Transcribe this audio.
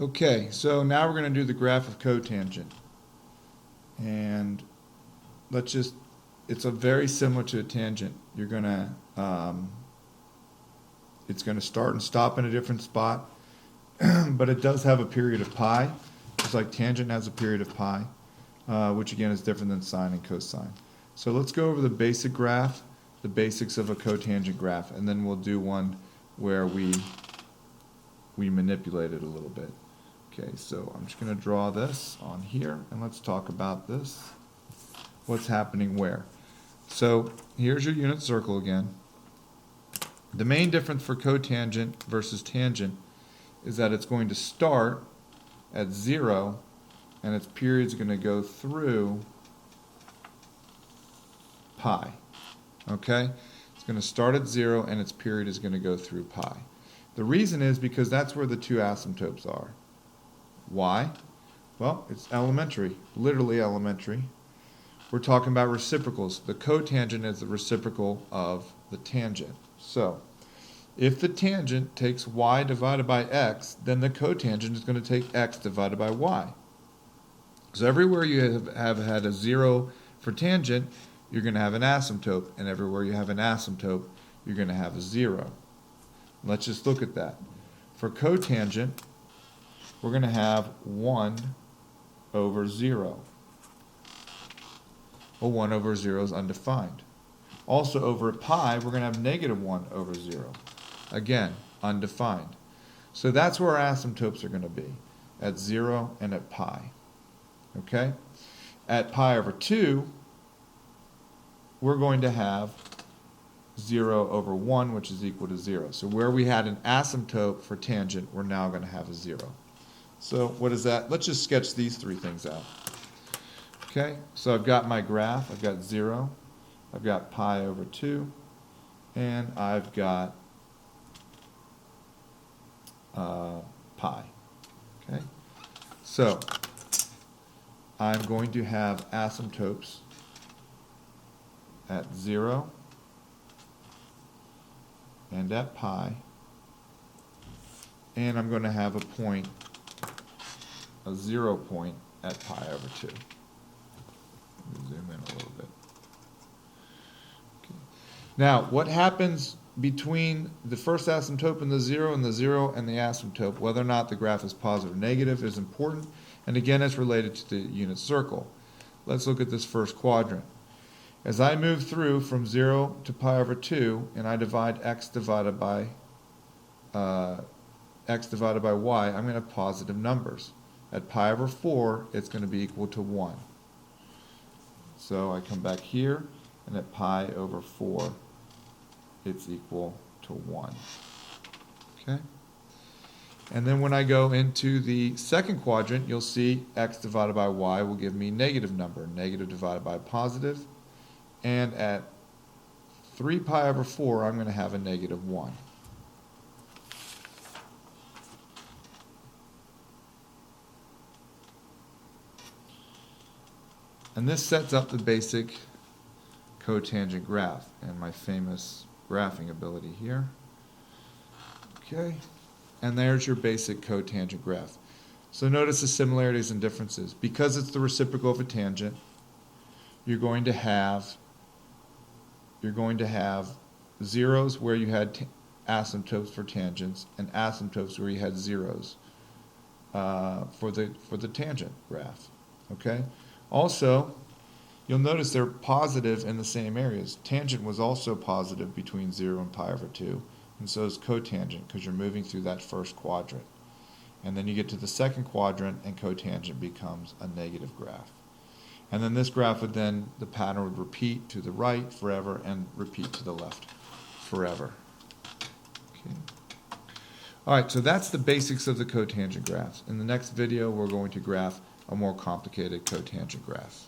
Okay, so now we're going to do the graph of cotangent. And it's a very similar to a tangent. You're going to, it's going to start and stop in a different spot, but it does have a period of pi, just like tangent has a period of pi, which again is different than sine and cosine. So let's go over the basic graph, the basics of a cotangent graph, and then we'll do one where we manipulate it a little bit. Okay, so I'm just going to draw this on here, and let's talk about this. What's happening where? So here's your unit circle again. The main difference for cotangent versus tangent is that it's going to start at 0, and its period is going to go through pi. Okay? It's going to start at 0, and its period is going to go through pi. The reason is because that's where the two asymptotes are. Why? Well, it's elementary, literally elementary. We're talking about reciprocals. The cotangent is the reciprocal of the tangent. So, if the tangent takes y divided by x, then the cotangent is going to take x divided by y. So everywhere you have had a 0 for tangent, you're going to have an asymptote, and everywhere you have an asymptote, you're going to have a 0. Let's just look at that. For cotangent, we're going to have 1 over 0. Well, 1 over 0 is undefined. Also, over at pi, we're going to have negative 1 over 0. Again, undefined. So that's where our asymptotes are going to be, at 0 and at pi. Okay? At pi over 2, we're going to have 0 over 1, which is equal to 0. So where we had an asymptote for tangent, we're now going to have a 0. So what is that? Let's just sketch these three things out. Okay, so I've got my graph. I've got 0. I've got pi over 2. And I've got pi. Okay, so I'm going to have asymptotes at 0 and at pi, and I'm going to have a point, a 0 point at pi over 2. Let me zoom in a little bit. Okay. Now, what happens between the first asymptote and the 0 and the asymptote, whether or not the graph is positive or negative, is important, and again, it's related to the unit circle. Let's look at this first quadrant. As I move through from 0 to pi over 2, and I divide x divided by y, I'm going to have positive numbers. At pi over 4, it's going to be equal to 1. So I come back here, and at pi over 4, it's equal to 1. Okay? And then when I go into the second quadrant, you'll see x divided by y will give me negative number. Negative divided by positive. And at 3 pi over 4, I'm going to have a negative 1. And this sets up the basic cotangent graph and my famous graphing ability here. Okay, and there's your basic cotangent graph. So notice the similarities and differences. Because it's the reciprocal of a tangent, you're going to have zeros where you had asymptotes for tangents and asymptotes where you had zeros for the tangent graph. Okay. Also, you'll notice they're positive in the same areas. Tangent was also positive between 0 and pi over 2, and so is cotangent because you're moving through that first quadrant. And then you get to the second quadrant and cotangent becomes a negative graph. And then this graph would then, the pattern would repeat to the right forever and repeat to the left forever. Okay. All right, so that's the basics of the cotangent graphs. In the next video, we're going to graph a more complicated cotangent graph.